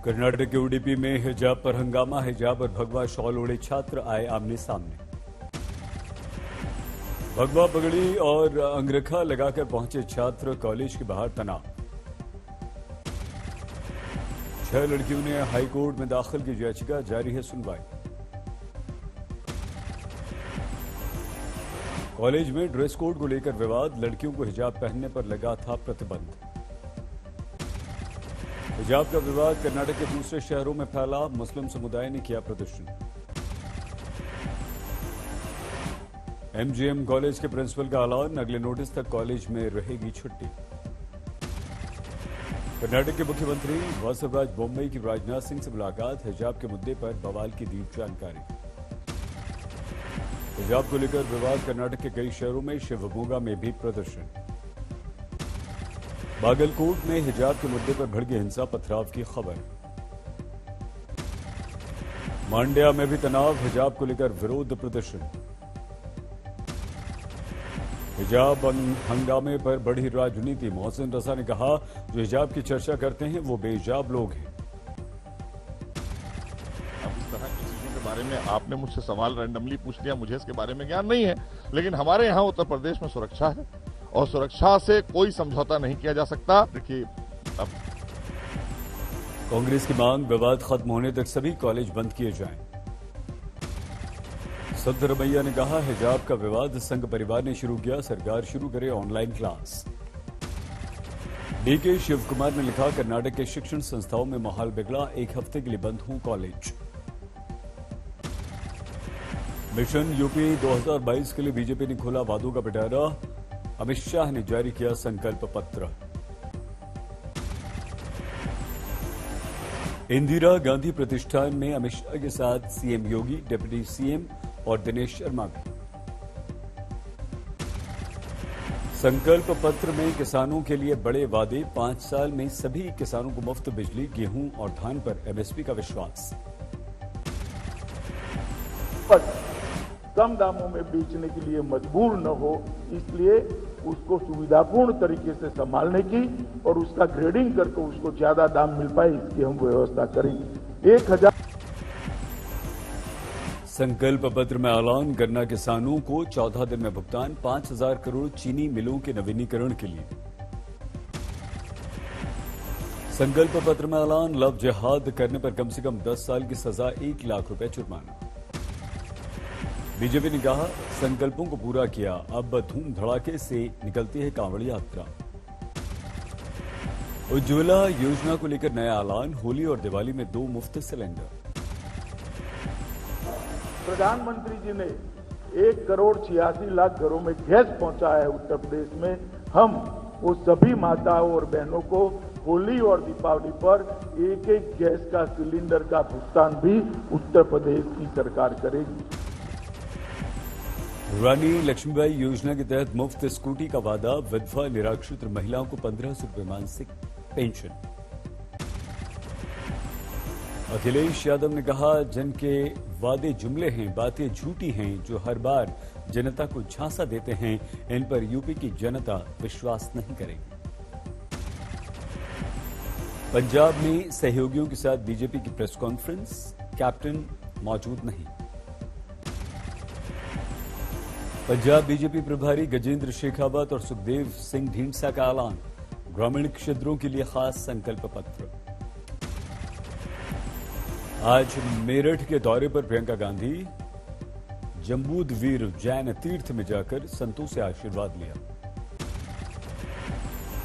कर्नाटक के उडुपी में हिजाब पर हंगामा। हिजाब और भगवा शॉल ओढ़े छात्र आए आमने सामने। भगवा पगड़ी और अंगरखा लगाकर पहुंचे छात्र। कॉलेज के बाहर तनाव। 6 लड़कियों ने हाईकोर्ट में दाखिल की याचिका। जारी है सुनवाई। कॉलेज में ड्रेस कोड को लेकर विवाद। लड़कियों को हिजाब पहनने पर लगा था प्रतिबंध। हिजाब का विवाद कर्नाटक के दूसरे शहरों में फैला। मुस्लिम समुदाय ने किया प्रदर्शन। एमजीएम कॉलेज के प्रिंसिपल का ऐलान। अगले नोटिस तक कॉलेज में रहेगी छुट्टी। कर्नाटक के मुख्यमंत्री वसुंधरा बोम्मई की राजनाथ सिंह से मुलाकात। हिजाब के मुद्दे पर बवाल की दी जानकारी। हिजाब को लेकर विवाद। कर्नाटक के कई शहरों में शिवमोगा में भी प्रदर्शन। बागलकोट में हिजाब के मुद्दे पर भड़की हिंसा। पथराव की खबर। मांड्या में भी तनाव। हिजाब को लेकर विरोध प्रदर्शन। हिजाब हंगामे पर बढ़ी राजनीति। मोहसिन रजा ने कहा, जो हिजाब की चर्चा करते हैं वो बेहिजाब लोग हैं। अब इस तरह की चीजों के बारे में आपने मुझसे सवाल रैंडमली पूछ लिया। मुझे इसके बारे में ज्ञान नहीं है, लेकिन हमारे यहाँ उत्तर प्रदेश में सुरक्षा है और सुरक्षा से कोई समझौता नहीं किया जा सकता। देखिए, अब कांग्रेस की मांग, विवाद खत्म होने तक सभी कॉलेज बंद किए जाएं। सिद्धरमैया ने कहा, हिजाब का विवाद संघ परिवार ने शुरू किया। सरकार शुरू करे online class. DK Shiva Kumar ने लिखा, कर्नाटक के शिक्षण संस्थाओं में माहौल बिगड़ा। 1 हफ्ते के लिए बंद हों कॉलेज। मिशन यूपी 2022 के लिए बीजेपी ने खोला वादों का पिटारा। अमित शाह ने जारी किया संकल्प पत्र। इंदिरा गांधी प्रतिष्ठान में अमित शाह के साथ सीएम योगी, डिप्टी सीएम और दिनेश शर्मा भी। संकल्प पत्र में किसानों के लिए बड़े वादे। 5 साल में सभी किसानों को मुफ्त बिजली, गेहूं और धान पर एमएसपी का विश्वास। कम दामों में बेचने के लिए मजबूर न हो, इसलिए उसको सुविधापूर्ण तरीके से संभालने की और उसका ग्रेडिंग करके उसको ज्यादा दाम मिल पाए, इसकी हम व्यवस्था करेंगे। 1000 संकल्प पत्र में ऐलान। गन्ना किसानों को 14 दिन में भुगतान। 5,000 करोड़ चीनी मिलों के नवीनीकरण के लिए। संकल्प पत्र में ऐलान। लव जिहाद करने पर कम से कम 10 साल की सजा, 1 लाख रुपए जुर्माना। बीजेपी ने कहा, संकल्पों को पूरा किया, अब धूम धड़ाके से निकलती है कांवड़ यात्रा। उज्ज्वला योजना को लेकर नया ऐलान। होली और दिवाली में 2 मुफ्त सिलेंडर। प्रधानमंत्री जी ने 1,86,00,000 घरों में गैस पहुंचाया है उत्तर प्रदेश में। हम वो सभी माताओं और बहनों को होली और दीपावली पर 1-1 गैस का सिलेंडर का भुगतान भी उत्तर प्रदेश की सरकार करेगी। रानी लक्ष्मीबाई योजना के तहत मुफ्त स्कूटी का वादा। विधवा निराश्रित महिलाओं को 1,500 रुपये मासिक पेंशन। अखिलेश यादव ने कहा, जिनके वादे जुमले हैं, बातें झूठी हैं, जो हर बार जनता को झांसा देते हैं, इन पर यूपी की जनता विश्वास नहीं करेगी। पंजाब में सहयोगियों के साथ बीजेपी की प्रेस कॉन्फ्रेंस। कैप्टन मौजूद नहीं। पंजाब बीजेपी प्रभारी गजेंद्र शेखावत और सुखदेव सिंह ढींढसा का ऐलान। ग्रामीण क्षेत्रों के लिए खास संकल्प पत्र। आज मेरठ के दौरे पर प्रियंका गांधी। जम्बूद्वीर जैन तीर्थ में जाकर संतों से आशीर्वाद लिया।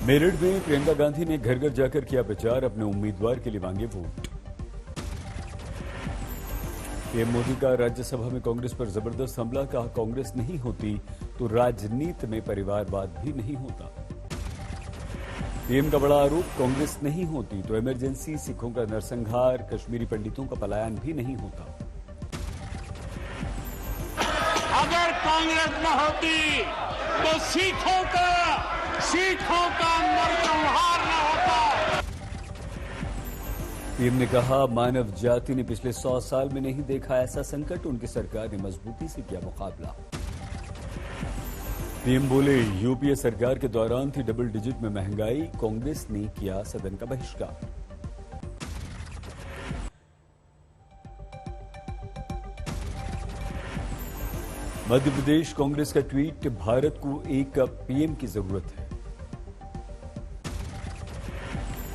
मेरठ में प्रियंका गांधी ने घर घर जाकर किया प्रचार। अपने उम्मीदवार के लिए मांगे वोट। पीएम मोदी का राज्यसभा में कांग्रेस पर जबरदस्त हमला। कहा, कांग्रेस नहीं होती तो राजनीति में परिवारवाद भी नहीं होता। पीएम का बड़ा आरोप, कांग्रेस नहीं होती तो इमरजेंसी, सिखों का नरसंहार, कश्मीरी पंडितों का पलायन भी नहीं होता। अगर कांग्रेस न होती तो सिखों का नरसंहार न होता। पीएम ने कहा, मानव जाति ने पिछले 100 साल में नहीं देखा ऐसा संकट। उनकी सरकार ने मजबूती से किया मुकाबला। पीएम बोले, यूपीए सरकार के दौरान थी डबल डिजिट में महंगाई। कांग्रेस ने किया सदन का बहिष्कार। मध्य प्रदेश कांग्रेस का ट्वीट, भारत को एक पीएम की जरूरत है।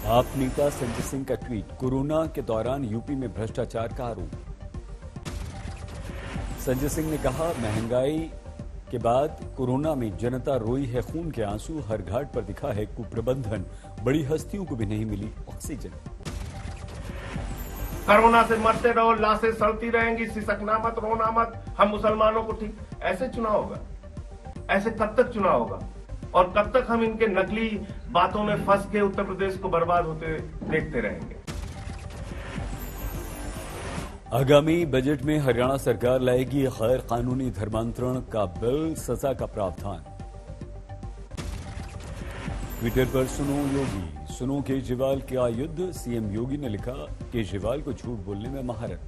आप नेता संजय सिंह का ट्वीट, कोरोना के दौरान यूपी में भ्रष्टाचार का आरोप। संजय सिंह ने कहा, महंगाई के बाद कोरोना में जनता रोई है खून के आंसू, हर घाट पर दिखा है कुप्रबंधन, बड़ी हस्तियों को भी नहीं मिली ऑक्सीजन। कोरोना से मरते रहो, लाशें सड़ती रहेंगी, सिसकना मत, रोना मत, हम मुसलमानों को ठीक। ऐसे चुनाव होगा? ऐसे कब तक चुनाव होगा? और कब तक हम इनके नकली बातों में फंस के उत्तर प्रदेश को बर्बाद होते देखते रहेंगे? आगामी बजट में हरियाणा सरकार लाएगी गैर कानूनी धर्मांतरण का बिल, सजा का प्रावधान। ट्विटर पर सुनो योगी, सुनो केजरीवाल का युद्ध, सीएम योगी ने लिखा, केजरीवाल को झूठ बोलने में महारत।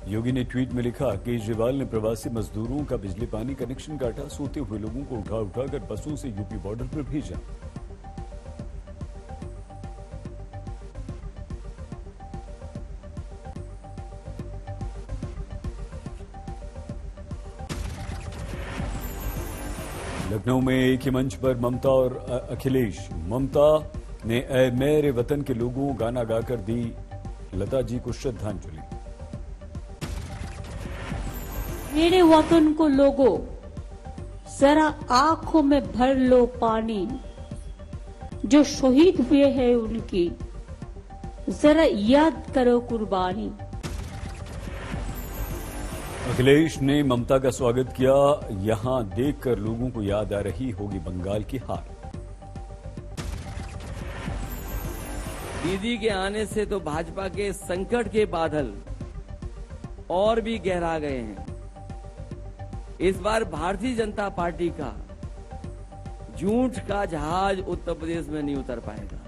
योगी ने ट्वीट में लिखा, केजरीवाल ने प्रवासी मजदूरों का बिजली पानी कनेक्शन काटा, सोते हुए लोगों को उठा उठाकर बसों से यूपी बॉर्डर पर भेजा। लखनऊ में एक ही मंच पर ममता और अखिलेश। ममता ने ऐ मेरे वतन के लोगों गाना गाकर दी लता जी को श्रद्धांजलि। मेरे वतन को लोगों, जरा आंखों में भर लो पानी, जो शहीद हुए हैं उनकी जरा याद करो कुर्बानी। अखिलेश ने ममता का स्वागत किया, यहां देखकर लोगों को याद आ रही होगी बंगाल की हार। दीदी के आने से तो भाजपा के संकट के बादल और भी गहरा गए हैं। इस बार भारतीय जनता पार्टी का झूठ का जहाज उत्तर प्रदेश में नहीं उतर पाएगा।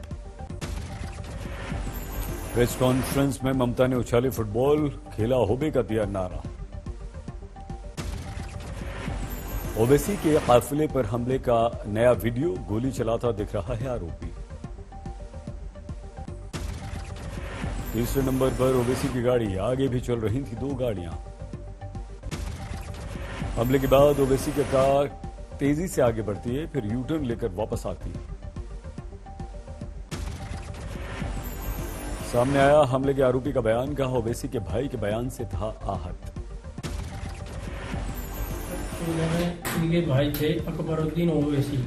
प्रेस कॉन्फ्रेंस में ममता ने उछाले फुटबॉल, खेला होबे का दिया नारा। ओवैसी के काफिले पर हमले का नया वीडियो, गोली चलाता दिख रहा है आरोपी। तीसरे नंबर पर ओवैसी की गाड़ी, आगे भी चल रही थी दो गाड़ियां। हमले के बाद ओवैसी की कार तेजी से आगे बढ़ती है, फिर यू टर्न लेकर वापस आती है। सामने आया हमले के आरोपी का बयान, कहा ओवैसी के भाई के बयान से था आहत। इनके भाई थे अकबरुद्दीन ओवैसी,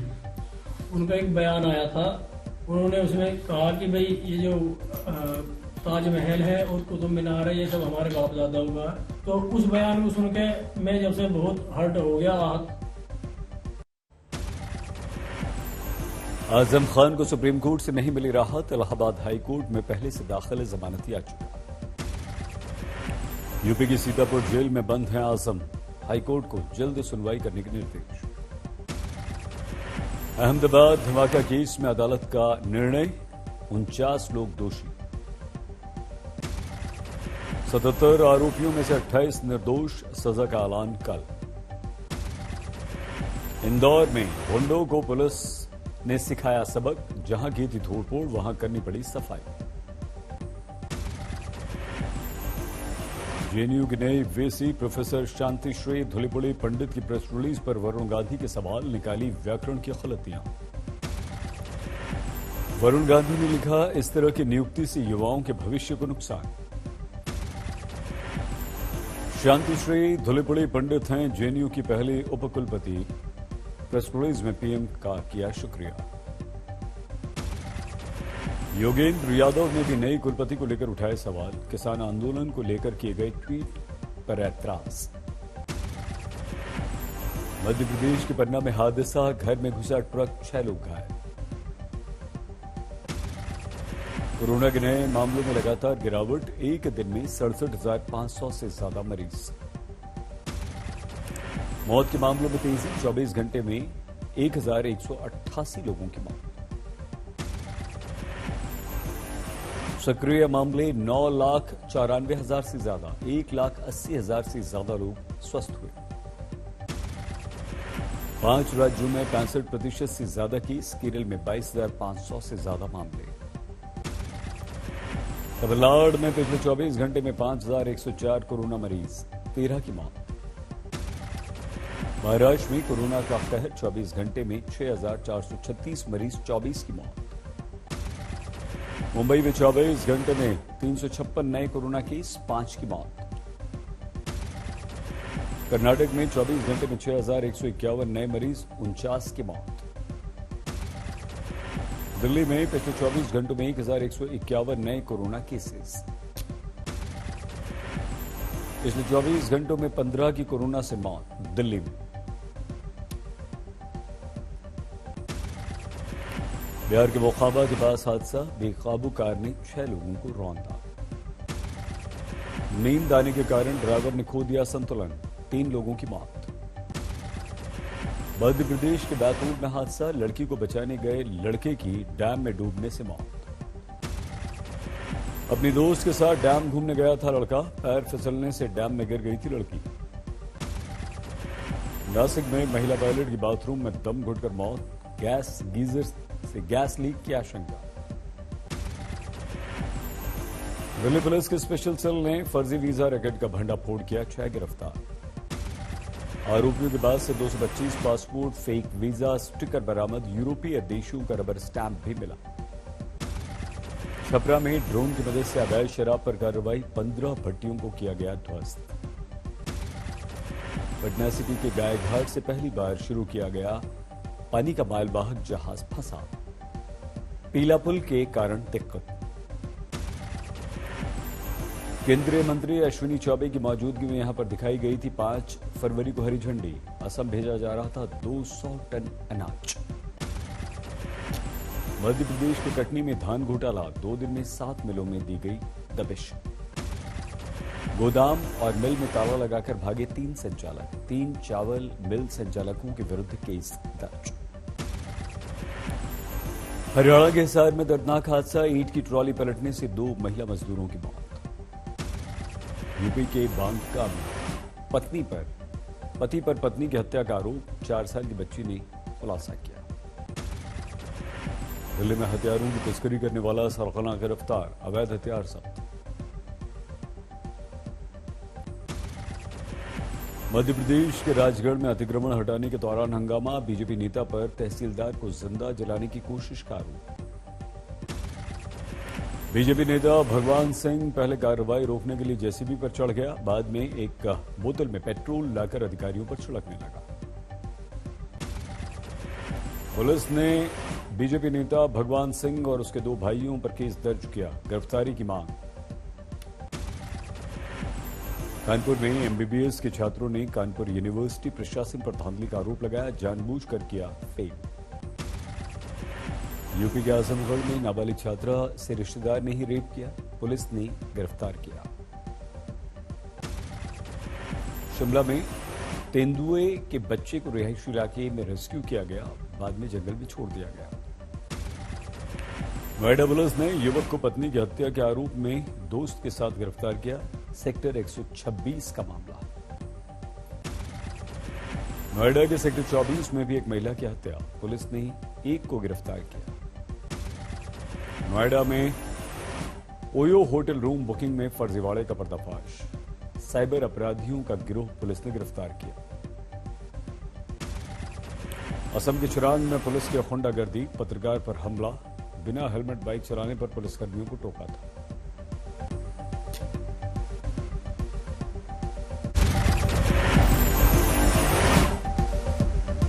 उनका एक बयान आया था। उन्होंने उसमें कहा कि भाई ये जो ताजमहल है और कुतुब मीनार है, ये सब हमारे बाप दादाओं का। तो उस बयान को सुन के मैं जब से बहुत हर्ट हो गया। आजम खान को सुप्रीम कोर्ट से नहीं मिली राहत, इलाहाबाद हाई कोर्ट में पहले से दाखिल जमानती याचिका। यूपी की सीतापुर जेल में बंद हैं आजम, हाई कोर्ट को जल्द सुनवाई करने के निर्देश। अहमदाबाद धमाका केस में अदालत का निर्णय, 49 लोग दोषी। 77 आरोपियों में से 28 निर्दोष, सजा का ऐलान कल। इंदौर में गुंडों को पुलिस ने सिखाया सबक, जहां की थी तोड़फोड़ वहां करनी पड़ी सफाई। जेएनयू के नए वीसी प्रोफेसर शांतिश्री धुलिपुड़ी पंडित की प्रेस रिलीज पर वरुण गांधी के सवाल, निकाली व्याकरण की गलतियां। वरुण गांधी ने लिखा, इस तरह की नियुक्ति से युवाओं के भविष्य को नुकसान। शांतिश्री धुलिपुड़ी पंडित हैं जेएनयू की पहली उपकुलपति, प्रेस रिलीज में पीएम का किया शुक्रिया। योगेंद्र यादव ने भी नई कुलपति को लेकर उठाए सवाल, किसान आंदोलन को लेकर किए गए ट्वीट पर ऐतराज। मध्य प्रदेश के पन्ना में हादसा, घर में घुसा ट्रक, 6 लोग घायल। कोरोना के नए मामलों में लगातार गिरावट, एक दिन में 67,500 से ज्यादा मरीज। मौत के मामलों में तेजी, 24 घंटे में 1,188 लोगों की मौत। सक्रिय मामले 9,94,000 से ज्यादा, 1,80,000 से ज्यादा लोग स्वस्थ हुए। 5 राज्यों में 65% से ज्यादा केस, केरल में 22,500 से ज्यादा मामले। तमिलनाडु में पिछले 24 घंटे में 5,104 कोरोना मरीज, 13 की मौत। महाराष्ट्र में कोरोना का कहर, 24 घंटे में 6,436 मरीज, 24 की मौत। मुंबई में 24 घंटे में 356 नए कोरोना केस, 5 की मौत। कर्नाटक में 24 घंटे में 6,151 नए मरीज, 49 की मौत। दिल्ली में पिछले 24 घंटों में 1,151 नए कोरोना केसेस। पिछले 24 घंटों में 15 की कोरोना से मौत दिल्ली में। बिहार के मोखाबा के पास हादसा, बेकाबू कार ने 6 लोगों को रौंदा। नींद आने के कारण ड्राइवर ने खो दिया संतुलन, 3 लोगों की मौत। मध्य प्रदेश के बैतूल में हादसा, लड़की को बचाने गए लड़के की डैम में डूबने से मौत। अपनी दोस्त के साथ डैम घूमने गया था लड़का, पैर फिसलने से डैम में गिर गई थी लड़की। नासिक में महिला पायलट की बाथरूम में दम घुटकर मौत, गैस गीजर से गैस लीक की आशंका। दिल्ली पुलिस के स्पेशल सेल ने फर्जी वीजा रैकेट का भंडाफोड़ किया, 6 गिरफ्तार। आरोपियों के पास से 225 पासपोर्ट, फेक वीजा, स्टिकर बरामद, यूरोपीय देशों का रबर स्टैंप भी मिला। छपरा में ड्रोन की मदद से अवैध शराब पर कार्रवाई, 15 भट्टियों को किया गया ध्वस्त। पटना सिटी के गायघाट से पहली बार शुरू किया गया पानी का मालवाहक जहाज फंसा, पीला पुल के कारण दिक्कत। केंद्रीय मंत्री अश्विनी चौबे की मौजूदगी में यहां पर दिखाई गई थी 5 फरवरी को हरी झंडी। असम भेजा जा रहा था 200 टन अनाज। मध्य प्रदेश के कटनी में धान घोटाला, 2 दिन में 7 मिलों में दी गई दबिश। गोदाम और मिल में ताला लगाकर भागे 3 संचालक, 3 चावल मिल संचालकों के विरुद्ध केस दर्ज। हरियाणा के हिसार में दर्दनाक हादसा, ईंट की ट्रॉली पलटने से 2 महिला मजदूरों की मौत। यूपी के बांका में पति पर पत्नी की हत्या का आरोप, 4 साल की बच्ची ने खुलासा किया। दिल्ली में हथियारों की तस्करी करने वाला सरगना गिरफ्तार, अवैध हथियार जब्त। मध्य प्रदेश के राजगढ़ में अतिक्रमण हटाने के दौरान हंगामा, बीजेपी नेता पर तहसीलदार को जिंदा जलाने की कोशिश का आरोप। बीजेपी नेता भगवान सिंह पहले कार्रवाई रोकने के लिए जेसीबी पर चढ़ गया, बाद में एक बोतल में पेट्रोल लाकर अधिकारियों पर छिड़कने लगा। पुलिस ने बीजेपी नेता भगवान सिंह और उसके 2 भाइयों पर केस दर्ज किया, गिरफ्तारी की मांग। कानपुर में एमबीबीएस के छात्रों ने कानपुर यूनिवर्सिटी प्रशासन पर धांधली का आरोप लगाया, जानबूझकर किया फेल। यूपी के आजमगढ़ में नाबालिग छात्रा से रिश्तेदार ने ही रेप किया, पुलिस ने गिरफ्तार किया। शिमला में तेंदुए के बच्चे को रिहायशी इलाके में रेस्क्यू किया गया, बाद में जंगल में छोड़ दिया गया। नोएडा पुलिस ने युवक को पत्नी की हत्या के आरोप में दोस्त के साथ गिरफ्तार किया, सेक्टर 126 का मामला। नोएडा के सेक्टर 24 में भी एक महिला की हत्या, पुलिस ने एक को गिरफ्तार किया। नोएडा में ओयो होटल रूम बुकिंग में फर्जीवाड़े का पर्दाफाश, साइबर अपराधियों का गिरोह पुलिस ने गिरफ्तार किया। असम के चिरांग में पुलिस की गुंडागर्दी, पत्रकार पर हमला, बिना हेलमेट बाइक चलाने पर पुलिसकर्मियों को टोका था।